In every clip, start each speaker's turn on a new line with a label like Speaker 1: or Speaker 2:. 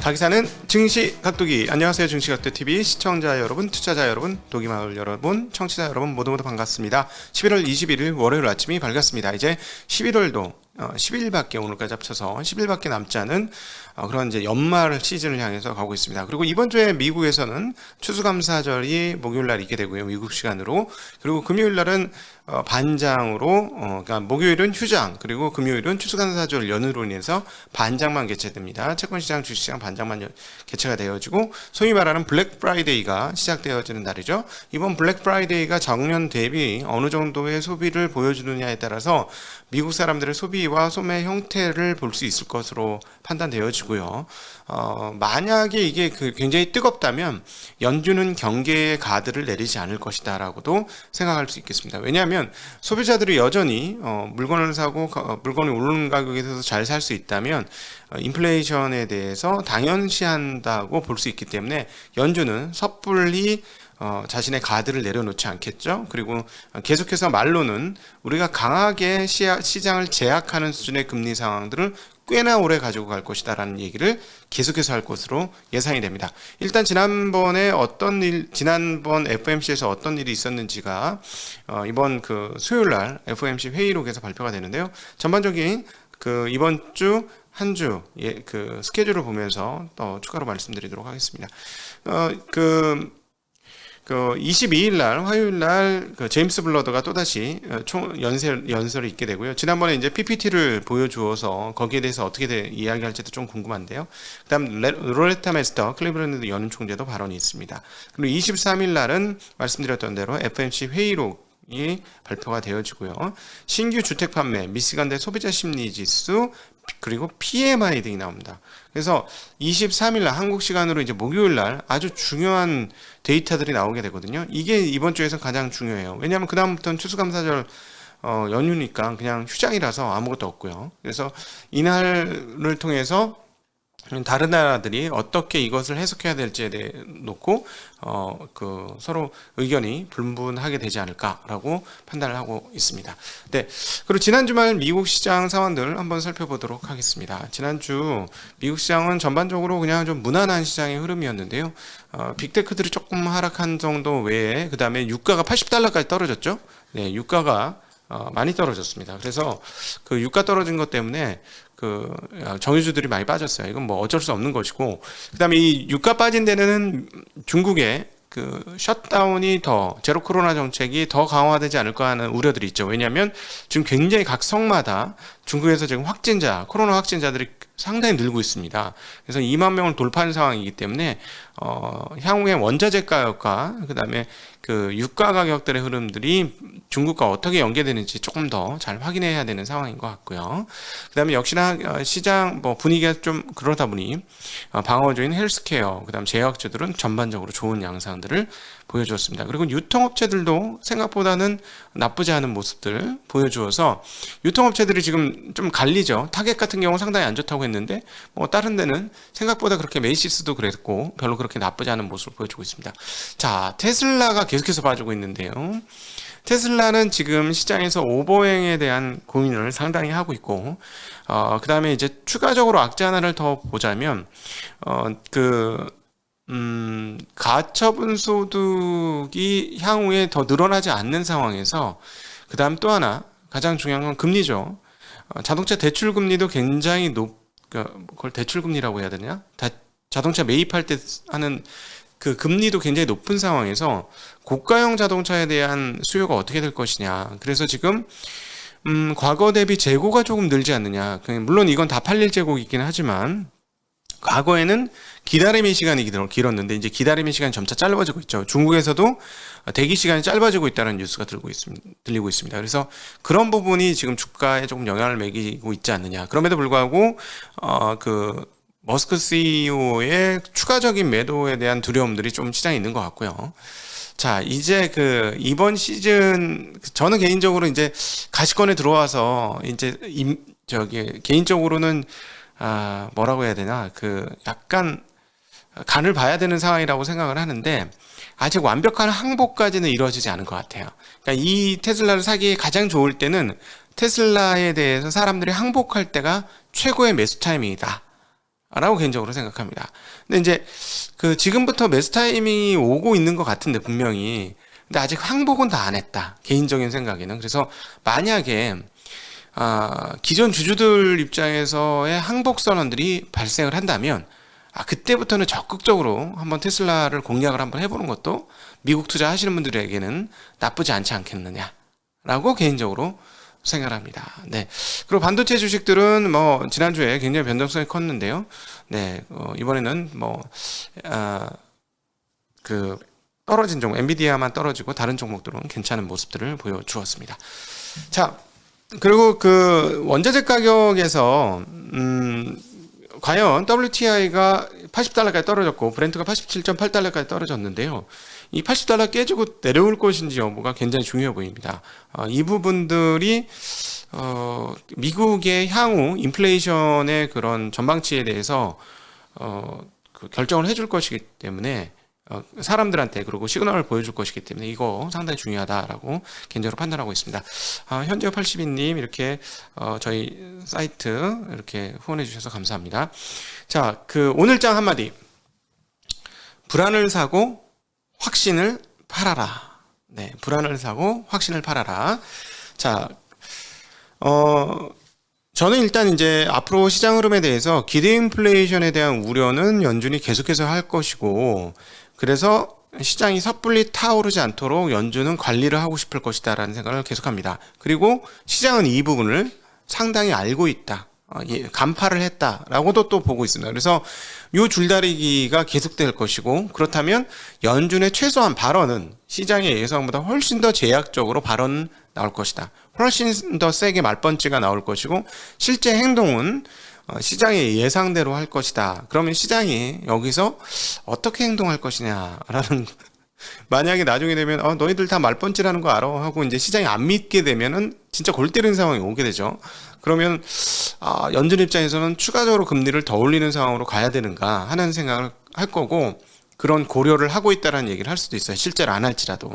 Speaker 1: 박이사는 증시 각도기. 안녕하세요. 증시 각도TV 시청자 여러분, 투자자 여러분, 도기마을 여러분, 청취자 여러분 모두 반갑습니다. 11월 21일 월요일 아침이 밝았습니다. 이제 11월도 10일밖에 오늘까지 합쳐서 10일밖에 남지 않은 그런 이제 연말 시즌을 향해서 가고 있습니다. 그리고 이번 주에 미국에서는 추수감사절이 목요일날 있게 되고요, 미국 시간으로. 그리고 금요일날은 반장으로, 그러니까 목요일은 휴장, 그리고 금요일은 추수감사절 연휴로 인해서 반장만 개최됩니다. 채권시장, 주식시장 반장만 개최가 되어지고, 소위 말하는 블랙 프라이데이가 시작되어지는 날이죠. 이번 블랙 프라이데이가 작년 대비 어느 정도의 소비를 보여주느냐에 따라서 미국 사람들의 소비와 소매 형태를 볼 수 있을 것으로 판단되어지고요. 만약에 이게 굉장히 뜨겁다면 연준은 경계의 가드를 내리지 않을 것이다 라고도 생각할 수 있겠습니다. 왜냐하면 소비자들이 여전히 물건을 사고 물건이 오르는 가격에서 잘 살 수 있다면 인플레이션에 대해서 당연시한다고 볼 수 있기 때문에 연준은 섣불리 자신의 가드를 내려놓지 않겠죠. 그리고 계속해서 말로는 우리가 강하게 시장을 제약하는 수준의 금리 상황들을 꽤나 오래 가지고 갈 것이다 라는 얘기를 계속해서 할 것으로 예상이 됩니다. 일단 지난번 FOMC에서 어떤 일이 있었는지가 이번 수요일날 FOMC 회의록에서 발표가 되는데요. 전반적인 이번 주 한 주 스케줄을 보면서 또 추가로 말씀드리도록 하겠습니다. 22일 날 화요일 날 제임스 블러더가 또다시 연설을 있게 되고요. 지난번에 이제 PPT를 보여주어서 거기에 대해서 어떻게 이야기할지도 좀 궁금한데요. 그다음 로레타 메스터 클리블랜드 연은 총재도 발언이 있습니다. 그리고 23일 날은 말씀드렸던 대로 FOMC 회의록이 발표가 되어지고요. 신규 주택 판매, 미시간대 소비자 심리 지수, 그리고 PMI 등이 나옵니다. 그래서 23일 날 한국 시간으로 이제 목요일 날 아주 중요한 데이터들이 나오게 되거든요. 이게 이번 주에서 가장 중요해요. 왜냐하면 그다음부터는 추수감사절 연휴니까 그냥 휴장이라서 아무것도 없고요. 그래서 이날을 통해서 다른 나라들이 어떻게 이것을 해석해야 될지에 대해 놓고 서로 의견이 분분하게 되지 않을까라고 판단을 하고 있습니다. 네. 그리고 지난 주말 미국 시장 상황들 한번 살펴보도록 하겠습니다. 지난주 미국 시장은 전반적으로 그냥 좀 무난한 시장의 흐름이었는데요. 빅테크들이 조금 하락한 정도 외에 그다음에 유가가 80달러까지 떨어졌죠. 네, 유가가 많이 떨어졌습니다. 그래서 유가 떨어진 것 때문에 정유주들이 많이 빠졌어요. 이건 뭐 어쩔 수 없는 것이고, 그다음에 이 유가 빠진 데는 중국의 셧다운이 제로 코로나 정책이 더 강화되지 않을까 하는 우려들이 있죠. 왜냐하면 지금 굉장히 각 성마다 중국에서 지금 코로나 확진자들이 상당히 늘고 있습니다. 그래서 2만 명을 돌파한 상황이기 때문에 향후에 원자재 가격과 그다음에 유가 가격들의 흐름들이 중국과 어떻게 연계되는지 조금 더 잘 확인해야 되는 상황인 것 같고요. 그다음에 역시나 시장 분위기가 좀 그러다 보니 방어주인 헬스케어, 그다음 제약주들은 전반적으로 좋은 양상들을 보여주었습니다. 그리고 유통업체들도 생각보다는 나쁘지 않은 모습들 보여주어서 유통업체들이 지금 좀 갈리죠. 타겟 같은 경우 상당히 안 좋다고 했는데 다른 데는 생각보다 그렇게 메이시스도 그랬고 별로 그렇게 나쁘지 않은 모습을 보여주고 있습니다. 자, 테슬라가 계속해서 빠지고 있는데요. 테슬라는 지금 시장에서 오버행에 대한 고민을 상당히 하고 있고, 그 다음에 이제 추가적으로 악재 하나를 더 보자면, 가처분 소득이 향후에 더 늘어나지 않는 상황에서, 그 다음 또 하나, 가장 중요한 건 금리죠. 자동차 대출 금리도 굉장히 그걸 대출 금리라고 해야 되냐? 자동차 매입할 때 하는 금리도 굉장히 높은 상황에서 고가형 자동차에 대한 수요가 어떻게 될 것이냐. 그래서 지금 과거 대비 재고가 조금 늘지 않느냐. 물론 이건 다 팔릴 재고이긴 하지만 과거에는 기다림의 시간이 길었는데 이제 기다림의 시간이 점차 짧아지고 있죠. 중국에서도 대기 시간이 짧아지고 있다는 뉴스가 들리고 있습니다. 그래서 그런 부분이 지금 주가에 조금 영향을 매기고 있지 않느냐. 그럼에도 불구하고 머스크 CEO의 추가적인 매도에 대한 두려움들이 좀 시장에 있는 것 같고요. 자, 이제 이번 시즌 저는 개인적으로 이제 가시권에 들어와서 이제 개인적으로는 뭐라고 해야 되나 약간 간을 봐야 되는 상황이라고 생각을 하는데 아직 완벽한 항복까지는 이루어지지 않은 것 같아요. 그러니까 이 테슬라를 사기에 가장 좋을 때는 테슬라에 대해서 사람들이 항복할 때가 최고의 매수 타이밍이다 라고 개인적으로 생각합니다. 근데 이제 그 지금부터 매수 타이밍이 오고 있는 것 같은데 분명히, 근데 아직 항복은 다 안 했다, 개인적인 생각에는. 그래서 만약에 기존 주주들 입장에서의 항복 선언들이 발생을 한다면 그때부터는 적극적으로 한번 테슬라를 공략을 한번 해보는 것도 미국 투자하시는 분들에게는 나쁘지 않지 않겠느냐라고 개인적으로 생각합니다. 네. 그리고 반도체 주식들은 뭐 지난주에 굉장히 변동성이 컸는데요. 네. 이번에는 그 떨어진 종목, 엔비디아만 떨어지고 다른 종목들은 괜찮은 모습들을 보여주었습니다. 자, 그리고 그 원자재 가격에서 과연 WTI가 80달러까지 떨어졌고 브렌트가 87.8달러까지 떨어졌는데요. 이 80달러 깨지고 내려올 것인지 여부가 굉장히 중요해 보입니다. 이 부분들이 미국의 향후 인플레이션의 그런 전망치에 대해서 그 결정을 해줄 것이기 때문에, 사람들한테, 그리고 시그널을 보여줄 것이기 때문에 이거 상당히 중요하다라고 개인적으로 판단하고 있습니다. 현재 82님 이렇게 저희 사이트 이렇게 후원해 주셔서 감사합니다. 자, 그 오늘장 한마디. 불안을 사고 확신을 팔아라. 네, 불안을 사고 확신을 팔아라. 자, 저는 일단 이제 앞으로 시장 흐름에 대해서 기대 인플레이션에 대한 우려는 연준이 계속해서 할 것이고, 그래서 시장이 섣불리 타오르지 않도록 연준은 관리를 하고 싶을 것이다 라는 생각을 계속합니다. 그리고 시장은 이 부분을 상당히 알고 있다, 간파를 했다라고도 또 보고 있습니다. 그래서 이 줄다리기가 계속될 것이고, 그렇다면 연준의 최소한 발언은 시장의 예상보다 훨씬 더 제약적으로 발언 나올 것이다. 훨씬 더 세게 말펀치가 나올 것이고, 실제 행동은 시장의 예상대로 할 것이다. 그러면 시장이 여기서 어떻게 행동할 것이냐라는 만약에 나중에 되면 너희들 다 말펀치라는 거 알아 하고 이제 시장이 안 믿게 되면은 진짜 골 때리는 상황이 오게 되죠. 그러면 연준 입장에서는 추가적으로 금리를 더 올리는 상황으로 가야 되는가 하는 생각을 할 거고, 그런 고려를 하고 있다는 얘기를 할 수도 있어요. 실제로 안 할지라도.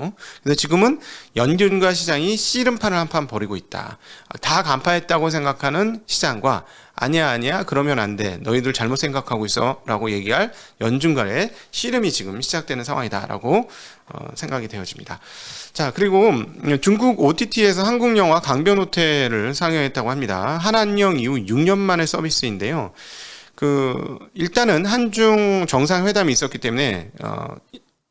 Speaker 1: 근데 지금은 연준과 시장이 씨름판을 한 판 벌이고 있다. 다 간파했다고 생각하는 시장과 아니야 그러면 안 돼, 너희들 잘못 생각하고 있어 라고 얘기할 연준 간의 씨름이 지금 시작되는 상황이다 라고 생각이 되어집니다. 자, 그리고 중국 OTT에서 한국 영화 강변호텔을 상영했다고 합니다. 한안령 이후 6년 만의 서비스인데요. 일단은 한중 정상회담이 있었기 때문에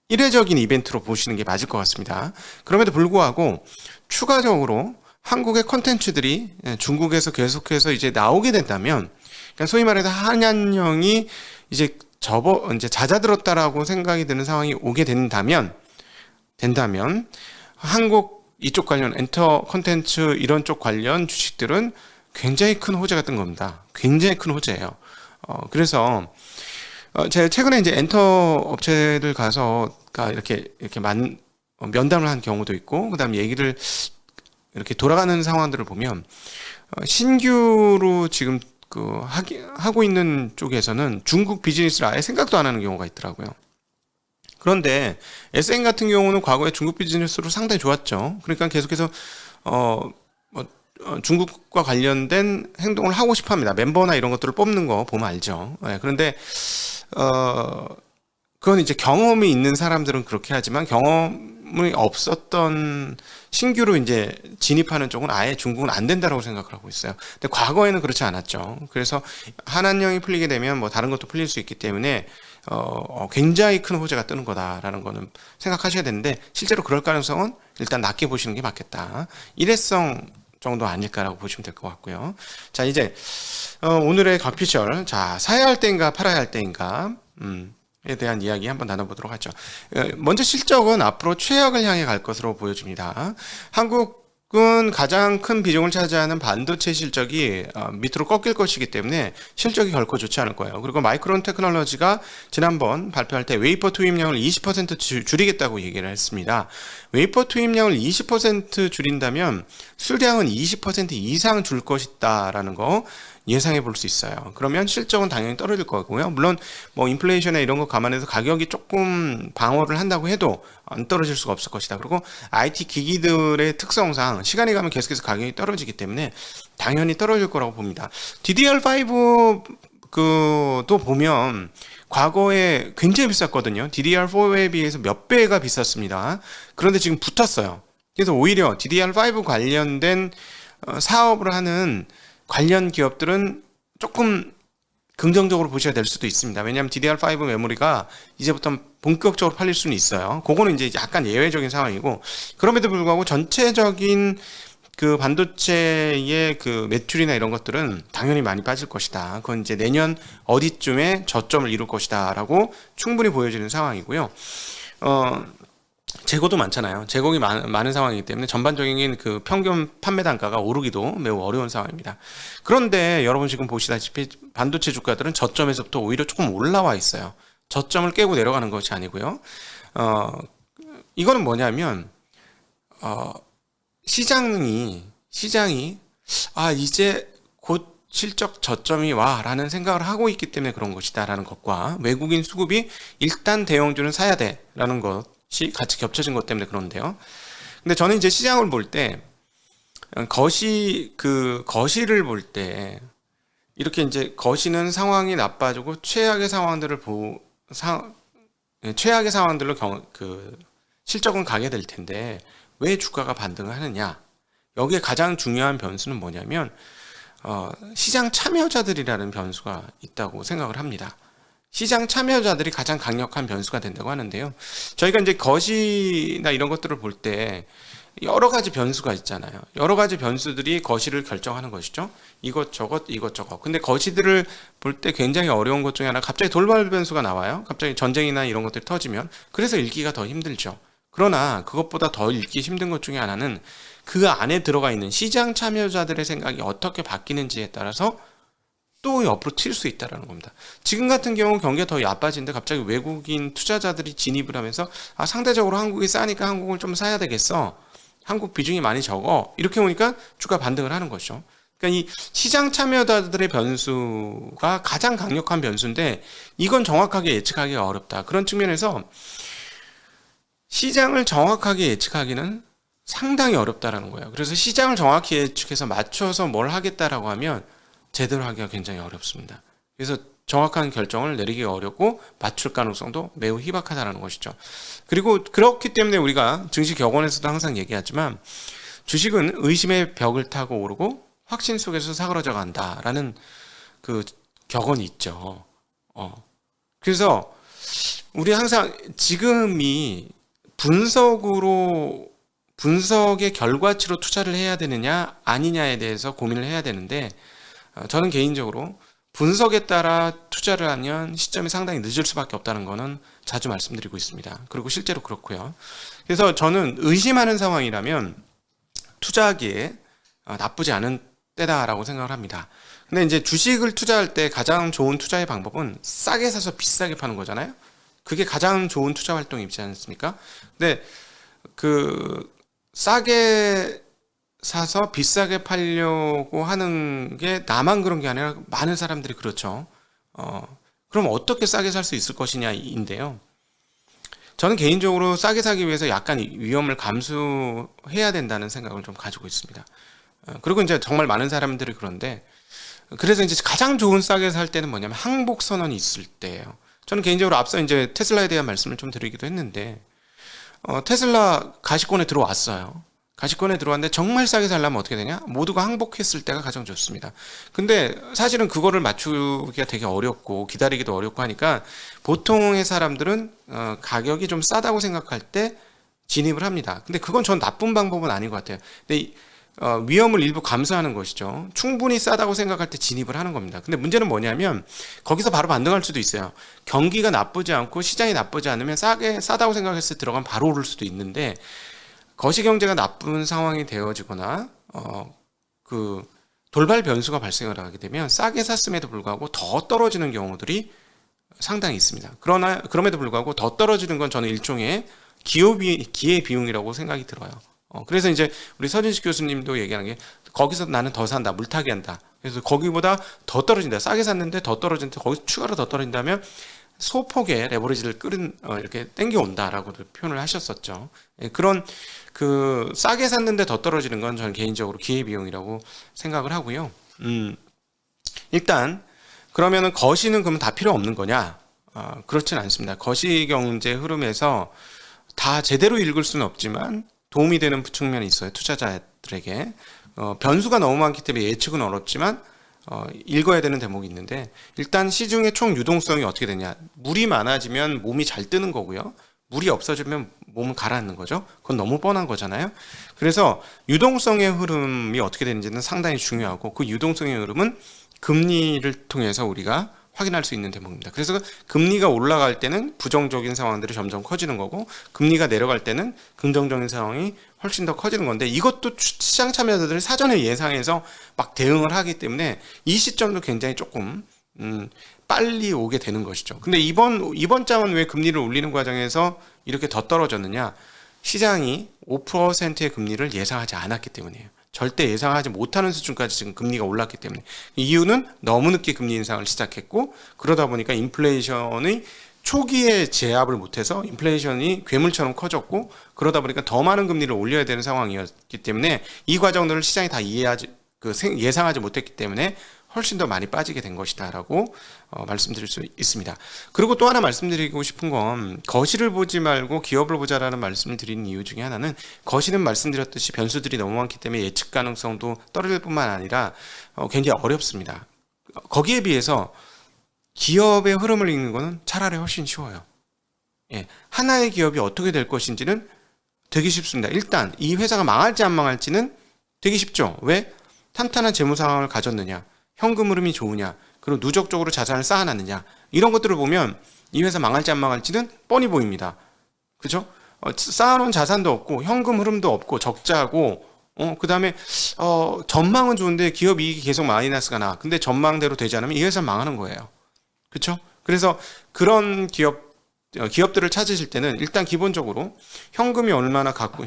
Speaker 1: 일회적인 이벤트로 보시는 게 맞을 것 같습니다. 그럼에도 불구하고 추가적으로 한국의 콘텐츠들이 중국에서 계속해서 이제 나오게 된다면, 그러니까 소위 말해서 한안령이 이제 잦아들었다라고 생각이 드는 상황이 오게 된다면 한국 이쪽 관련 엔터 콘텐츠 이런 쪽 관련 주식들은 굉장히 큰 호재가 뜬 겁니다. 굉장히 큰 호재예요. 그래서 제가 최근에 이제 엔터 업체들 가서 이렇게 면담을 한 경우도 있고, 그다음 얘기를 이렇게 돌아가는 상황들을 보면 신규로 지금 하고 있는 쪽에서는 중국 비즈니스를 아예 생각도 안 하는 경우가 있더라고요. 그런데 SN 같은 경우는 과거에 중국 비즈니스로 상당히 좋았죠. 그러니까 계속해서 중국과 관련된 행동을 하고 싶어 합니다. 멤버나 이런 것들을 뽑는 거 보면 알죠. 그런데 그건 이제 경험이 있는 사람들은 그렇게 하지만 경험이 없었던 신규로 이제 진입하는 쪽은 아예 중국은 안 된다라고 생각을 하고 있어요. 근데 과거에는 그렇지 않았죠. 그래서 한안령이 풀리게 되면 뭐 다른 것도 풀릴 수 있기 때문에 굉장히 큰 호재가 뜨는 거다라는 거는 생각하셔야 되는데, 실제로 그럴 가능성은 일단 낮게 보시는 게 맞겠다. 일회성 정도 아닐까라고 보시면 될 것 같고요. 자, 이제 오늘의 곽피셜, 자, 사야 할 때인가 팔아야 할 때인가 에 대한 이야기 한번 나눠보도록 하죠. 먼저 실적은 앞으로 최악을 향해 갈 것으로 보여집니다. 한국은 가장 큰 비중을 차지하는 반도체 실적이 밑으로 꺾일 것이기 때문에 실적이 결코 좋지 않을 거예요. 그리고 마이크론 테크놀로지가 지난번 발표할 때 웨이퍼 투입량을 20% 줄이겠다고 얘기를 했습니다. 웨이퍼 투입량을 20% 줄인다면 수량은 20% 이상 줄 것이다라는 거 예상해 볼 수 있어요. 그러면 실적은 당연히 떨어질 거고요. 물론 뭐 인플레이션에 이런 거 감안해서 가격이 조금 방어를 한다고 해도 안 떨어질 수가 없을 것이다. 그리고 IT 기기들의 특성상 시간이 가면 계속해서 가격이 떨어지기 때문에 당연히 떨어질 거라고 봅니다. DDR5 또 보면 과거에 굉장히 비쌌거든요. DDR4에 비해서 몇 배가 비쌌습니다. 그런데 지금 붙었어요. 그래서 오히려 DDR5 관련된 사업을 하는 관련 기업들은 조금 긍정적으로 보셔야 될 수도 있습니다. 왜냐하면 DDR5 메모리가 이제부터 본격적으로 팔릴 수는 있어요. 그거는 이제 약간 예외적인 상황이고, 그럼에도 불구하고 전체적인 그 반도체의 그 매출이나 이런 것들은 당연히 많이 빠질 것이다. 그건 이제 내년 어디쯤에 저점을 이룰 것이다라고 충분히 보여지는 상황이고요. 재고도 많잖아요. 재고가 많은 상황이기 때문에 전반적인 그 평균 판매 단가가 오르기도 매우 어려운 상황입니다. 그런데 여러분 지금 보시다시피 반도체 주가들은 저점에서부터 오히려 조금 올라와 있어요. 저점을 깨고 내려가는 것이 아니고요. 이거는 뭐냐면 시장이 이제 곧 실적 저점이 와라는 생각을 하고 있기 때문에 그런 것이다라는 것과, 외국인 수급이 일단 대형주는 사야 돼라는 것이 같이 겹쳐진 것 때문에 그런데요. 근데 저는 이제 시장을 볼 때 거시를 볼 때 이렇게 이제 거시는 상황이 나빠지고 최악의 상황들로 실적은 가게 될 텐데 왜 주가가 반등을 하느냐? 여기에 가장 중요한 변수는 뭐냐면 시장 참여자들이라는 변수가 있다고 생각을 합니다. 시장 참여자들이 가장 강력한 변수가 된다고 하는데요. 저희가 이제 거시나 이런 것들을 볼 때 여러 가지 변수가 있잖아요. 여러 가지 변수들이 거시를 결정하는 것이죠. 이것저것. 근데 거시들을 볼 때 굉장히 어려운 것 중에 하나, 갑자기 돌발 변수가 나와요. 갑자기 전쟁이나 이런 것들이 터지면. 그래서 읽기가 더 힘들죠. 그러나 그것보다 더 읽기 힘든 것 중에 하나는 그 안에 들어가 있는 시장 참여자들의 생각이 어떻게 바뀌는지에 따라서 또 옆으로 튈 수 있다는 겁니다. 지금 같은 경우 경기가 더 나빠지는데 갑자기 외국인 투자자들이 진입을 하면서 상대적으로 한국이 싸니까 한국을 좀 사야 되겠어. 한국 비중이 많이 적어. 이렇게 오니까 주가 반등을 하는 거죠. 그러니까 이 시장 참여자들의 변수가 가장 강력한 변수인데 이건 정확하게 예측하기가 어렵다. 그런 측면에서 시장을 정확하게 예측하기는 상당히 어렵다라는 거예요. 그래서 시장을 정확히 예측해서 맞춰서 뭘 하겠다라고 하면 제대로 하기가 굉장히 어렵습니다. 그래서 정확한 결정을 내리기가 어렵고 맞출 가능성도 매우 희박하다는 것이죠. 그리고 그렇기 때문에 우리가 증시격언에서도 항상 얘기하지만 주식은 의심의 벽을 타고 오르고 확신 속에서 사그러져 간다라는 그 격언이 있죠. 그래서 우리 항상 지금이 분석의 결과치로 투자를 해야 되느냐 아니냐에 대해서 고민을 해야 되는데, 저는 개인적으로 분석에 따라 투자를 하면 시점이 상당히 늦을 수밖에 없다는 거는 자주 말씀드리고 있습니다. 그리고 실제로 그렇고요. 그래서 저는 의심하는 상황이라면 투자하기에 나쁘지 않은 때다라고 생각을 합니다. 근데 이제 주식을 투자할 때 가장 좋은 투자의 방법은 싸게 사서 비싸게 파는 거잖아요. 그게 가장 좋은 투자 활동이지 않습니까? 근데 싸게 사서 비싸게 팔려고 하는 게 나만 그런 게 아니라 많은 사람들이 그렇죠. 그럼 어떻게 싸게 살 수 있을 것이냐인데요. 저는 개인적으로 싸게 사기 위해서 약간 위험을 감수해야 된다는 생각을 좀 가지고 있습니다. 그리고 이제 정말 많은 사람들이 그런데, 그래서 이제 가장 좋은 싸게 살 때는 뭐냐면 항복 선언이 있을 때예요. 저는 개인적으로 앞서 이제 테슬라에 대한 말씀을 좀 드리기도 했는데, 테슬라 가시권에 들어왔어요. 가시권에 들어왔는데 정말 싸게 살려면 어떻게 되냐? 모두가 항복했을 때가 가장 좋습니다. 근데 사실은 그거를 맞추기가 되게 어렵고 기다리기도 어렵고 하니까 보통의 사람들은 가격이 좀 싸다고 생각할 때 진입을 합니다. 근데 그건 전 나쁜 방법은 아닌 것 같아요. 근데 위험을 일부 감수하는 것이죠. 충분히 싸다고 생각할 때 진입을 하는 겁니다. 근데 문제는 뭐냐면 거기서 바로 반등할 수도 있어요. 경기가 나쁘지 않고 시장이 나쁘지 않으면 싸다고 생각했을 때 들어가면 바로 오를 수도 있는데, 거시경제가 나쁜 상황이 되어지거나 그 돌발 변수가 발생을 하게 되면 싸게 샀음에도 불구하고 더 떨어지는 경우들이 상당히 있습니다. 그럼에도 불구하고 더 떨어지는 건 저는 일종의 기회 비용이라고 생각이 들어요. 그래서 이제 우리 서진식 교수님도 얘기하는 게, 거기서 나는 더 산다, 물타기 한다. 그래서 거기보다 더 떨어진다. 싸게 샀는데 더 떨어진다. 거기서 추가로 더 떨어진다면 소폭의 레버리지를 이렇게 땡겨온다라고 표현을 하셨었죠. 그런 싸게 샀는데 더 떨어지는 건 저는 개인적으로 기회비용이라고 생각을 하고요. 일단 그러면은 거시는 그러면 다 필요 없는 거냐? 그렇지는 않습니다. 거시 경제 흐름에서 다 제대로 읽을 수는 없지만 도움이 되는 측면이 있어요. 투자자들에게. 변수가 너무 많기 때문에 예측은 어렵지만 읽어야 되는 대목이 있는데, 일단 시중의 총 유동성이 어떻게 되냐. 물이 많아지면 몸이 잘 뜨는 거고요. 물이 없어지면 몸은 가라앉는 거죠. 그건 너무 뻔한 거잖아요. 그래서 유동성의 흐름이 어떻게 되는지는 상당히 중요하고, 그 유동성의 흐름은 금리를 통해서 우리가 확인할 수 있는 대목입니다. 그래서 금리가 올라갈 때는 부정적인 상황들이 점점 커지는 거고, 금리가 내려갈 때는 긍정적인 상황이 훨씬 더 커지는 건데, 이것도 시장 참여자들이 사전에 예상해서 막 대응을 하기 때문에 이 시점도 굉장히 조금 빨리 오게 되는 것이죠. 근데 이번 장은 왜 금리를 올리는 과정에서 이렇게 더 떨어졌느냐? 시장이 5%의 금리를 예상하지 않았기 때문이에요. 절대 예상하지 못하는 수준까지 지금 금리가 올랐기 때문에. 이유는 너무 늦게 금리 인상을 시작했고, 그러다 보니까 인플레이션의 초기에 제압을 못해서 인플레이션이 괴물처럼 커졌고, 그러다 보니까 더 많은 금리를 올려야 되는 상황이었기 때문에 이 과정들을 시장이 다 예상하지 못했기 때문에 훨씬 더 많이 빠지게 된 것이다라고 말씀드릴 수 있습니다. 그리고 또 하나 말씀드리고 싶은 건, 거시를 보지 말고 기업을 보자라는 말씀을 드리는 이유 중에 하나는, 거시는 말씀드렸듯이 변수들이 너무 많기 때문에 예측 가능성도 떨어질 뿐만 아니라 굉장히 어렵습니다. 거기에 비해서 기업의 흐름을 읽는 것은 차라리 훨씬 쉬워요. 예, 하나의 기업이 어떻게 될 것인지는 되게 쉽습니다. 일단 이 회사가 망할지 안 망할지는 되게 쉽죠. 왜? 탄탄한 재무 상황을 가졌느냐, 현금 흐름이 좋으냐, 그리고 누적적으로 자산을 쌓아놨느냐, 이런 것들을 보면 이 회사 망할지 안 망할지는 뻔히 보입니다. 그죠? 쌓아놓은 자산도 없고 현금 흐름도 없고 적자고, 그 다음에 전망은 좋은데 기업 이익이 계속 마이너스가 나. 근데 전망대로 되지 않으면 이 회사 망하는 거예요. 그렇죠? 그래서 그런 기업들을 찾으실 때는 일단 기본적으로 현금을 얼마나 갖고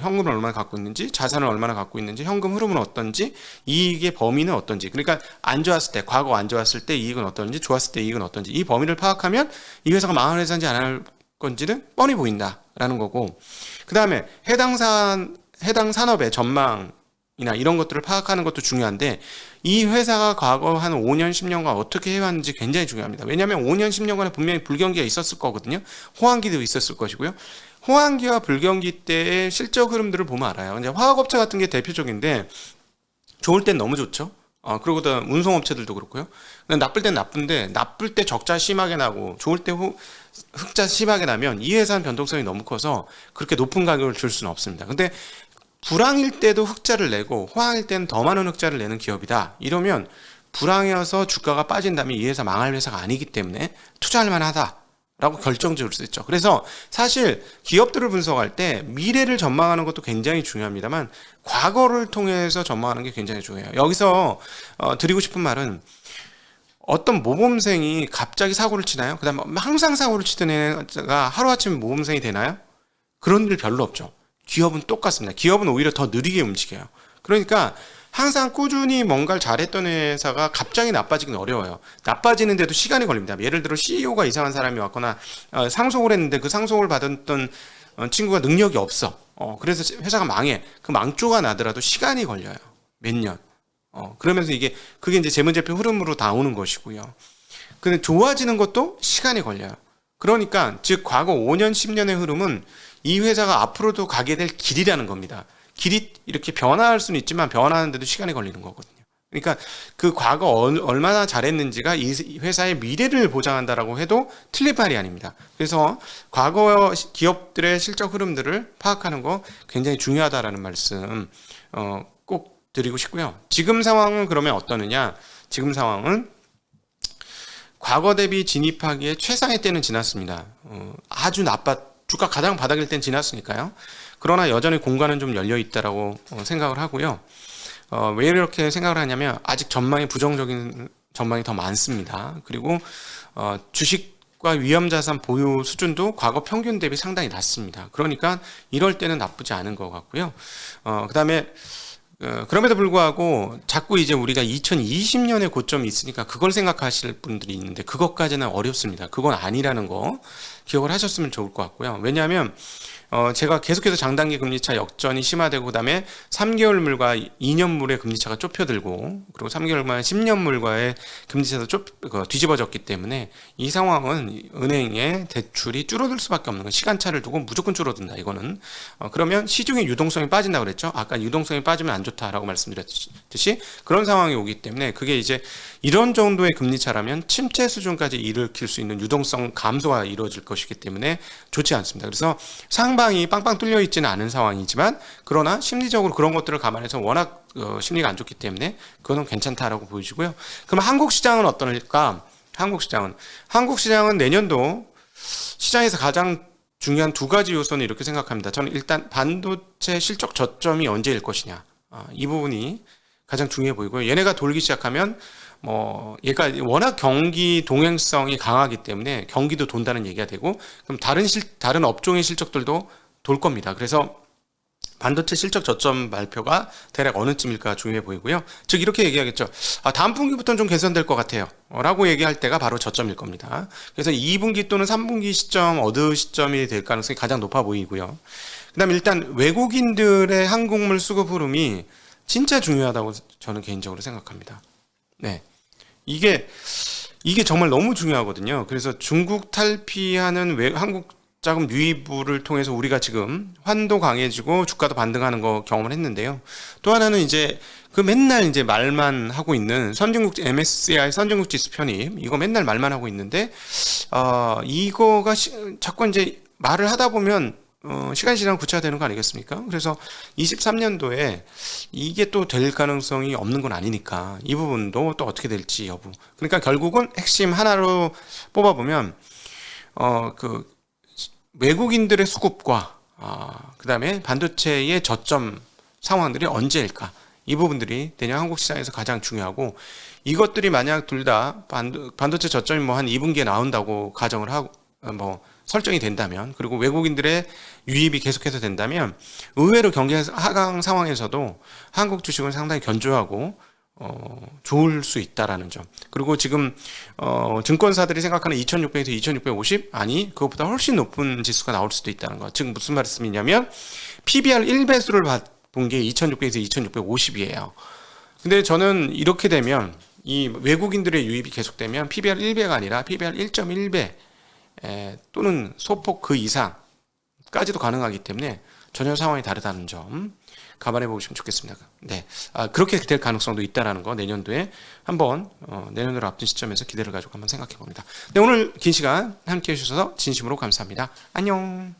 Speaker 1: 있는지, 자산을 얼마나 갖고 있는지, 현금 흐름은 어떤지, 이익의 범위는 어떤지, 그러니까 안 좋았을 때, 과거 안 좋았을 때 이익은 어떤지, 좋았을 때 이익은 어떤지, 이 범위를 파악하면 이 회사가 망할 회사인지 안 할 건지는 뻔히 보인다라는 거고, 그 다음에 해당 산업의 전망이나 이런 것들을 파악하는 것도 중요한데, 이 회사가 과거 한 5년, 10년간 어떻게 해왔는지 굉장히 중요합니다. 왜냐하면 5년, 10년간에 분명히 불경기가 있었을 거거든요. 호황기도 있었을 것이고요. 호황기와 불경기 때의 실적 흐름들을 보면 알아요. 이제 화학업체 같은 게 대표적인데, 좋을 땐 너무 좋죠. 그리고 또 운송업체들도 그렇고요. 나쁠 땐 나쁜데, 나쁠 때 적자 심하게 나고 좋을 때 흑자 심하게 나면 이 회사는 변동성이 너무 커서 그렇게 높은 가격을 줄 수는 없습니다. 근데 불황일 때도 흑자를 내고 호황일 때는 더 많은 흑자를 내는 기업이다, 이러면 불황이어서 주가가 빠진다면 이 회사 망할 회사가 아니기 때문에 투자할 만하다라고 결정 지을 수 있죠. 그래서 사실 기업들을 분석할 때 미래를 전망하는 것도 굉장히 중요합니다만, 과거를 통해서 전망하는 게 굉장히 중요해요. 여기서 드리고 싶은 말은, 어떤 모범생이 갑자기 사고를 치나요? 그 다음에 항상 사고를 치던 애가 하루아침에 모범생이 되나요? 그런 일 별로 없죠. 기업은 똑같습니다. 기업은 오히려 더 느리게 움직여요. 그러니까 항상 꾸준히 뭔가를 잘했던 회사가 갑자기 나빠지긴 어려워요. 나빠지는데도 시간이 걸립니다. 예를 들어 CEO가 이상한 사람이 왔거나 상속을 했는데 그 상속을 받았던 친구가 능력이 없어. 그래서 회사가 망해. 그 망조가 나더라도 시간이 걸려요. 몇 년. 그러면서 그게 이제 재무제표 흐름으로 나오는 것이고요. 근데 좋아지는 것도 시간이 걸려요. 그러니까 즉 과거 5년, 10년의 흐름은 이 회사가 앞으로도 가게 될 길이라는 겁니다. 길이 이렇게 변화할 수는 있지만 변화하는데도 시간이 걸리는 거거든요. 그러니까 그 과거 얼마나 잘했는지가 이 회사의 미래를 보장한다라고 해도 틀린 말이 아닙니다. 그래서 과거 기업들의 실적 흐름들을 파악하는 거 굉장히 중요하다라는 말씀 꼭 드리고 싶고요. 지금 상황은 그러면 어떠느냐? 지금 상황은 과거 대비 진입하기에 최상의 때는 지났습니다. 아주 주가 가장 바닥일 땐 지났으니까요. 그러나 여전히 공간은 좀 열려 있다라고 생각을 하고요. 왜 이렇게 생각을 하냐면 아직 부정적인 전망이 더 많습니다. 그리고 주식과 위험자산 보유 수준도 과거 평균 대비 상당히 낮습니다. 그러니까 이럴 때는 나쁘지 않은 것 같고요. 그다음에 그럼에도 불구하고 자꾸 이제 우리가 2020년에 고점이 있으니까 그걸 생각하실 분들이 있는데, 그것까지는 어렵습니다. 그건 아니라는 거 기억을 하셨으면 좋을 것 같고요. 왜냐하면 제가 계속해서 장단기 금리차 역전이 심화되고 그다음에 3개월물과 2년물의 금리차가 좁혀들고 그리고 3개월만 10년물과의 금리차도 뒤집어졌기 때문에 이 상황은 은행의 대출이 줄어들 수밖에 없는 거예요. 시간차를 두고 무조건 줄어든다. 이거는 그러면 시중의 유동성이 빠진다고 그랬죠. 아까 유동성이 빠지면 안 좋다라고 말씀드렸듯이 그런 상황이 오기 때문에 그게 이제 이런 정도의 금리차라면 침체 수준까지 일으킬 수 있는 유동성 감소가 이루어질 것이기 때문에 좋지 않습니다. 그래서 상방이 빵빵 뚫려 있지는 않은 상황이지만 그러나 심리적으로 그런 것들을 감안해서 워낙 심리가 안 좋기 때문에 그거는 괜찮다라고 보여지고요. 그럼 한국 시장은 어떨까? 한국 시장은 내년도 시장에서 가장 중요한 두 가지 요소는 이렇게 생각합니다. 저는 일단 반도체 실적 저점이 언제일 것이냐, 이 부분이 가장 중요해 보이고요. 얘네가 돌기 시작하면 얘가 워낙 경기 동행성이 강하기 때문에 경기도 돈다는 얘기가 되고 그럼 다른 업종의 실적들도 돌 겁니다. 그래서 반도체 실적 저점 발표가 대략 어느쯤일까 중요해 보이고요. 즉 이렇게 얘기하겠죠. 다음 분기부터는 좀 개선될 것 같아요. 라고 얘기할 때가 바로 저점일 겁니다. 그래서 2분기 또는 3분기 시점 어느 시점이 될 가능성이 가장 높아 보이고요. 그다음에 일단 외국인들의 한국물 수급 흐름이 진짜 중요하다고 저는 개인적으로 생각합니다. 네. 이게 정말 너무 중요하거든요. 그래서 중국 탈피하는 한국 자금 유입을 통해서 우리가 지금 환도 강해지고 주가도 반등하는 거 경험을 했는데요. 또 하나는 이제 그 맨날 이제 말만 하고 있는 MSCI 선진국 지수 편입 이거 맨날 말만 하고 있는데 이거가 자꾸 이제 말을 하다 보면 시간이 지나면 구체화되는 거 아니겠습니까? 그래서 23년도에 이게 또 될 가능성이 없는 건 아니니까 이 부분도 또 어떻게 될지 여부. 그러니까 결국은 핵심 하나로 뽑아보면 외국인들의 수급과 그다음에 반도체의 저점 상황들이 언제일까? 이 부분들이 내년 한국 시장에서 가장 중요하고 이것들이 만약 둘 다 반도체 저점이 한 2분기에 나온다고 가정을 하고 설정이 된다면 그리고 외국인들의 유입이 계속해서 된다면 의외로 경기 하강 상황에서도 한국 주식은 상당히 견조하고 좋을 수 있다라는 점. 그리고 지금 증권사들이 생각하는 2600에서 2650 아니 그것보다 훨씬 높은 지수가 나올 수도 있다는 거. 즉 무슨 말씀이냐면 PBR 1배수를 본 게 2600에서 2650이에요. 근데 저는 이렇게 되면 이 외국인들의 유입이 계속되면 PBR 1배가 아니라 PBR 1.1배 또는 소폭 그 이상까지도 가능하기 때문에 전혀 상황이 다르다는 점 감안해 보시면 좋겠습니다. 네, 그렇게 될 가능성도 있다라는 거 내년도에 한번 내년도를 앞둔 시점에서 기대를 가지고 한번 생각해 봅니다. 네, 오늘 긴 시간 함께 해주셔서 진심으로 감사합니다. 안녕.